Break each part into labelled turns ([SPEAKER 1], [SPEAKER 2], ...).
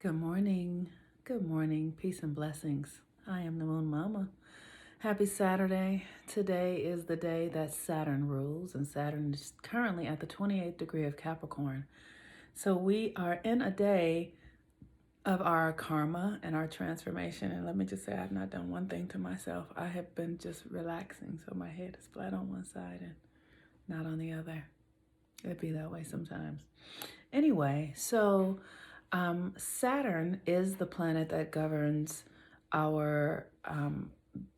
[SPEAKER 1] Good morning. Good morning. Peace and blessings. I am the Moon Mama. Happy Saturday. Today is the day that Saturn rules, and Saturn is currently at the 28th degree of Capricorn. So we are in a day of our karma and our transformation. And let me just say, I've not done one thing to myself. I have been just relaxing. So my head is flat on one side and not on the other. It'd be that way sometimes. Anyway, so Saturn is the planet that governs our,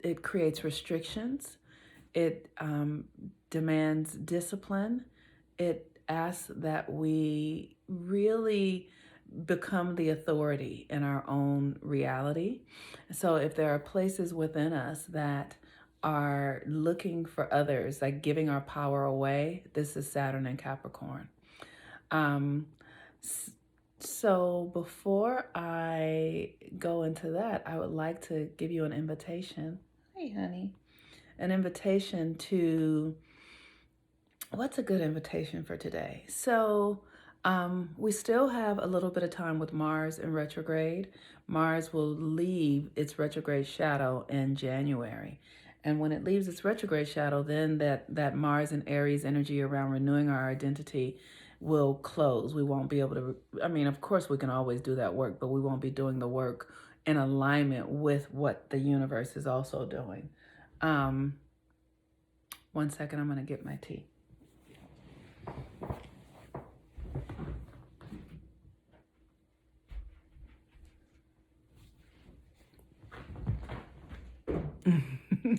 [SPEAKER 1] it creates restrictions, it demands discipline, it asks that we really become the authority in our own reality. So if there are places within us that are looking for others, like giving our power away, this is Saturn and Capricorn. Um, so before I go into that, I would like to give you an invitation. Hey, honey. An invitation to, what's a good invitation for today? So we still have a little bit of time with Mars in retrograde. Mars will leave its retrograde shadow in January. And when it leaves its retrograde shadow, then that Mars and Aries energy around renewing our identity will close. We won't be able to, I mean, of course we can always do that work, but we won't be doing the work in alignment with what the universe is also doing. 1 second, I'm going to get my tea.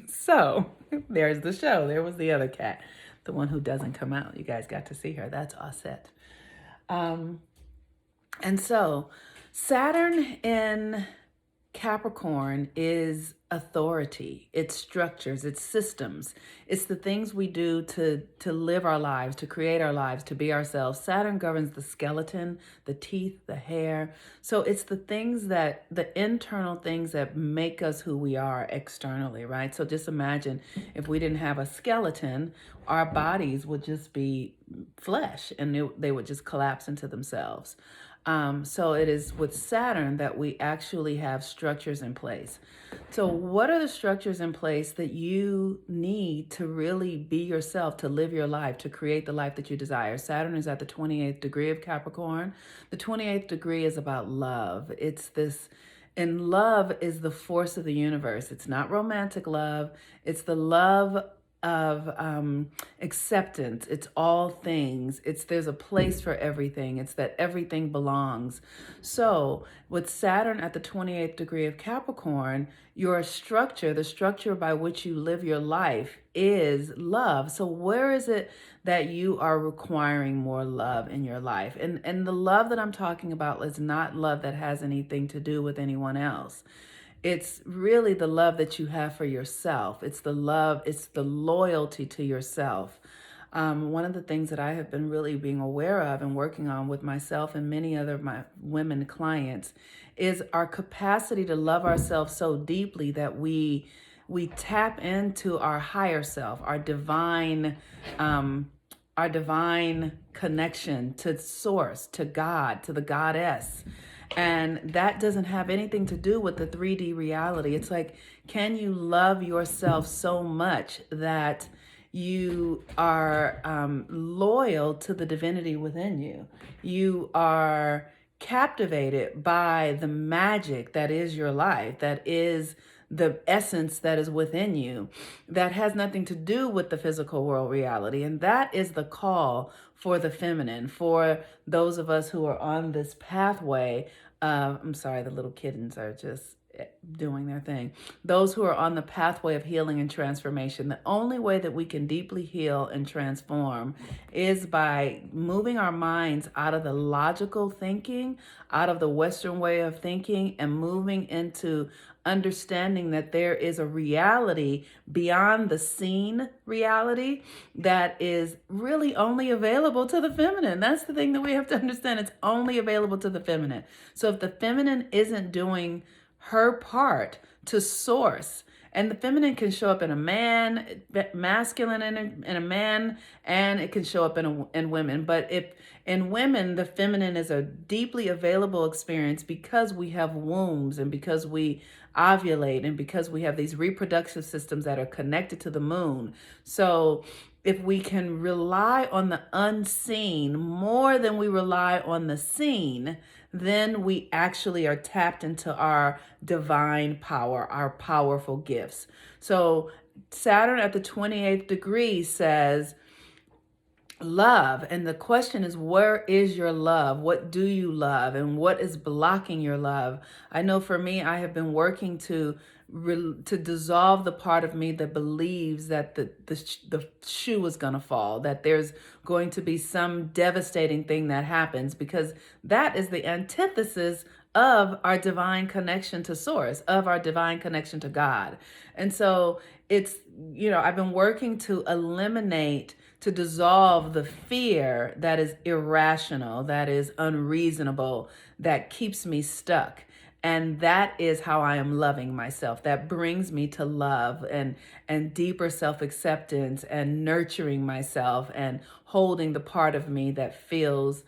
[SPEAKER 1] So there's the show. There was the other cat, the one who doesn't come out. You guys got to see her. That's Osset. And so Saturn in Capricorn is authority, it's structures, it's systems, it's the things we do to live our lives, to create our lives, to be ourselves. Saturn governs the skeleton, the teeth, the hair. So it's the things that, the internal things that make us who we are externally, right? So just imagine if we didn't have a skeleton, our bodies would just be flesh and they would just collapse into themselves. So it is with Saturn that we actually have structures in place. So what are the structures in place that you need to really be yourself, to live your life, to create the life that you desire? Saturn is at the 28th degree of Capricorn. The 28th degree is about love. It's this, and love is the force of the universe. It's not romantic love. It's the love of acceptance. It's all things. It's there's a place for everything. It's that everything belongs. So with Saturn at the 28th degree of Capricorn, your structure, the structure by which you live your life is love. So where is it that you are requiring more love in your life? And the love that I'm talking about is not love that has anything to do with anyone else. It's really the love that you have for yourself. It's the love, it's the loyalty to yourself. One of the things that I have been really being aware of and working on with myself and many other of my women clients is our capacity to love ourselves so deeply that we tap into our higher self, our divine connection to source, to God, to the goddess. And that doesn't have anything to do with the 3D reality. It's like, can you love yourself so much that you are loyal to the divinity within you? You are captivated by the magic that is your life, that is the essence that is within you, that has nothing to do with the physical world reality. And that is the call for the feminine, for those of us who are on this pathway. I'm sorry, the little kittens are just doing their thing. Those who are on the pathway of healing and transformation, the only way that we can deeply heal and transform is by moving our minds out of the logical thinking, out of the Western way of thinking, and moving into understanding that there is a reality beyond the seen reality that is really only available to the feminine. That's the thing that we have to understand. It's only available to the feminine. So if the feminine isn't doing her part to source And the feminine can show up in a man, masculine in a man, and it can show up in women. But if in women, the feminine is a deeply available experience because we have wombs and because we ovulate and because we have these reproductive systems that are connected to the moon. So if we can rely on the unseen more than we rely on the seen, then we actually are tapped into our divine power, our powerful gifts. So Saturn at the 28th degree says, love. And the question is, where is your love? What do you love? And what is blocking your love? I know for me, I have been working to dissolve the part of me that believes that the shoe is going to fall, that there's going to be some devastating thing that happens, because that is the antithesis of our divine connection to source, of our divine connection to God. And so it's, I've been working to eliminate, to dissolve the fear that is irrational, that is unreasonable, that keeps me stuck. And that is how I am loving myself. That brings me to love and deeper self-acceptance and nurturing myself and holding the part of me that feels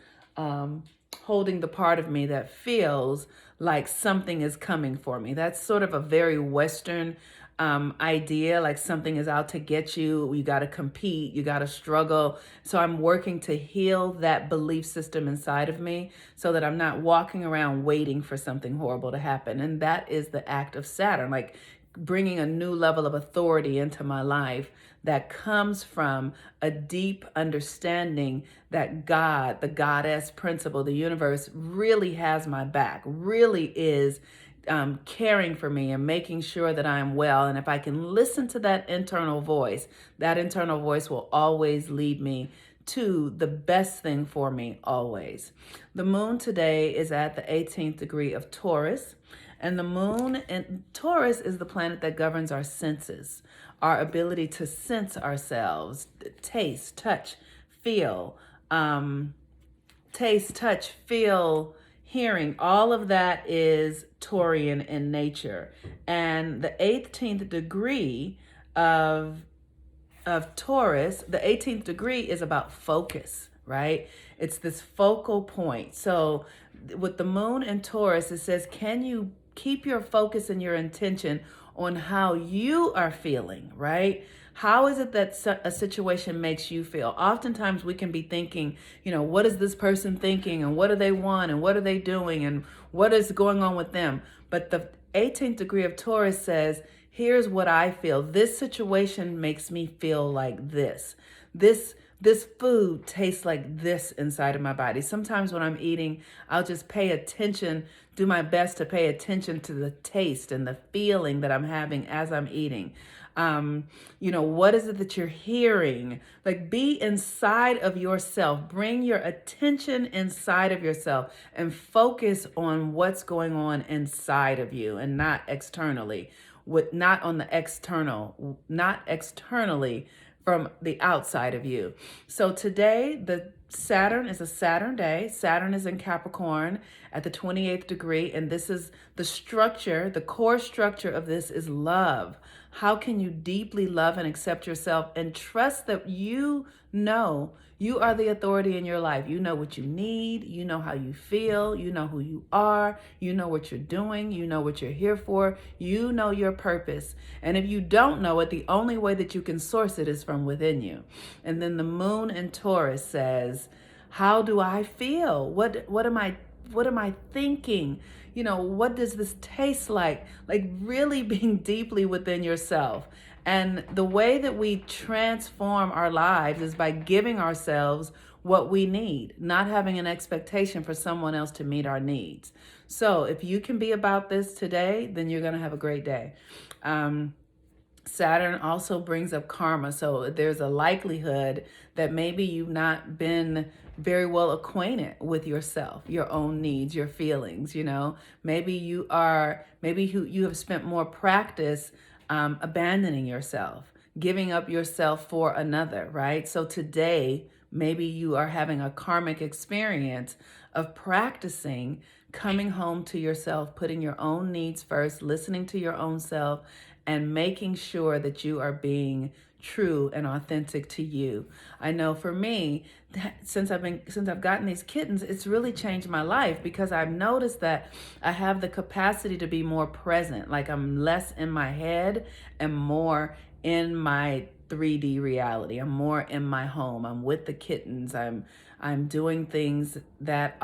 [SPEAKER 1] like something is coming for me. That's sort of a very Western idea, like something is out to get you. You got to compete, you got to struggle. So I'm working to heal that belief system inside of me so that I'm not walking around waiting for something horrible to happen. And that is the act of Saturn, like bringing a new level of authority into my life that comes from a deep understanding that God, the goddess principle, the universe really has my back, really is caring for me and making sure that I'm well. And if I can listen to that internal voice will always lead me to the best thing for me always. The moon today is at the 18th degree of Taurus. And the moon in Taurus is the planet that governs our senses, our ability to sense ourselves, taste, touch, feel, hearing. All of that is Taurian in nature. And the 18th degree of Taurus, the 18th degree is about focus, right? It's this focal point. So with the moon in Taurus, it says, can you keep your focus and your intention on how you are feeling, right? How is it that a situation makes you feel? Oftentimes we can be thinking, what is this person thinking, and what do they want, and what are they doing, and what is going on with them? But the 18th degree of Taurus says, here's what I feel. This situation makes me feel like this. This food tastes like this inside of my body. Sometimes when I'm eating, I'll just pay attention, do my best to pay attention to the taste and the feeling that I'm having as I'm eating. What is it that you're hearing? Like, be inside of yourself. Bring your attention inside of yourself and focus on what's going on inside of you and not externally. Not externally from the outside of you. So today, the Saturn is a Saturn day. Saturn is in Capricorn at the 28th degree, and this is the structure, the core structure of this is love. How can you deeply love and accept yourself and trust that you know you are the authority in your life? You know what you need, you know how you feel, you know who you are, you know what you're doing, you know what you're here for, you know your purpose. And if you don't know it, the only way that you can source it is from within you. And then the moon in Taurus says, how do I feel? What am I thinking? What does this taste like? Like really being deeply within yourself. And the way that we transform our lives is by giving ourselves what we need, not having an expectation for someone else to meet our needs. So if you can be about this today, then you're going to have a great day. Saturn also brings up karma. So there's a likelihood that maybe you've not been very well acquainted with yourself, your own needs, your feelings, Maybe you have spent more practice abandoning yourself, giving up yourself for another, right? So today, maybe you are having a karmic experience of practicing coming home to yourself, putting your own needs first, listening to your own self, and making sure that you are being true and authentic to you. I know for me, since I've gotten these kittens, it's really changed my life because I've noticed that I have the capacity to be more present. Like I'm less in my head and more in my 3D reality. I'm more in my home. I'm with the kittens. I'm doing things that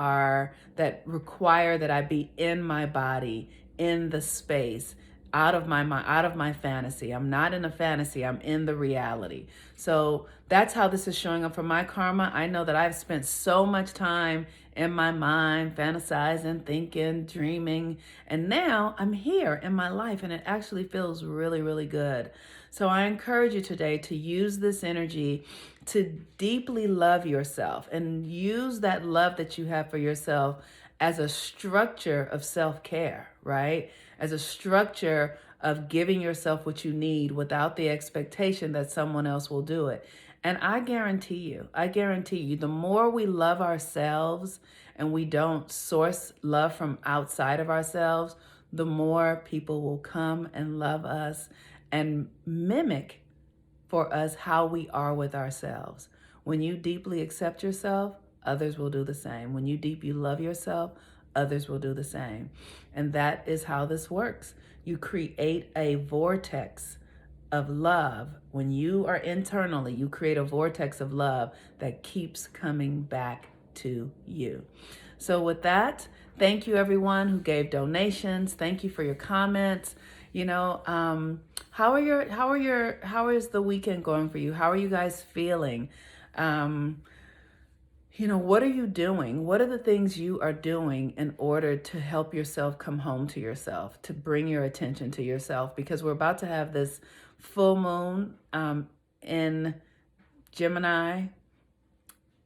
[SPEAKER 1] require that I be in my body, in the space, out of my mind, out of my fantasy. I'm not in a fantasy, I'm in the reality. So that's how this is showing up for my karma. I know that I've spent so much time in my mind, fantasizing, thinking, dreaming, and now I'm here in my life and it actually feels really, really good. So I encourage you today to use this energy to deeply love yourself and use that love that you have for yourself as a structure of self-care, right? As a structure of giving yourself what you need without the expectation that someone else will do it. And I guarantee you, the more we love ourselves and we don't source love from outside of ourselves, the more people will come and love us and mimic for us how we are with ourselves. When you deeply accept yourself, others will do the same. When you deeply love yourself, others will do the same. And that is how this works. You create a vortex of love. When you are internally, you create a vortex of love that keeps coming back to you. So with that, thank you everyone who gave donations. Thank you for your comments. You know, how is the weekend going for you? How are you guys feeling? You know, what are you doing? What are the things you are doing in order to help yourself come home to yourself, to bring your attention to yourself? Because we're about to have this full moon in Gemini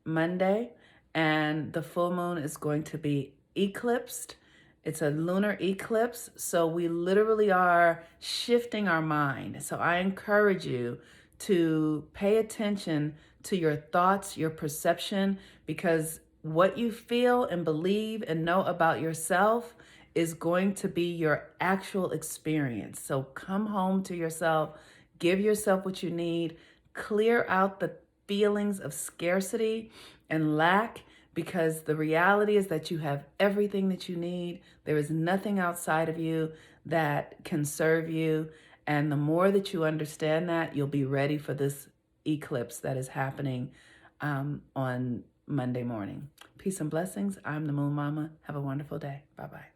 [SPEAKER 1] Monday, and the full moon is going to be eclipsed. It's a lunar eclipse, so we literally are shifting our mind. So I encourage you to pay attention to your thoughts, your perception, because what you feel and believe and know about yourself is going to be your actual experience. So come home to yourself, give yourself what you need, clear out the feelings of scarcity and lack, because the reality is that you have everything that you need. There is nothing outside of you that can serve you. And the more that you understand that, you'll be ready for this eclipse that is happening on Monday morning. Peace and blessings. I'm the Moon Mama. Have a wonderful day. Bye-bye.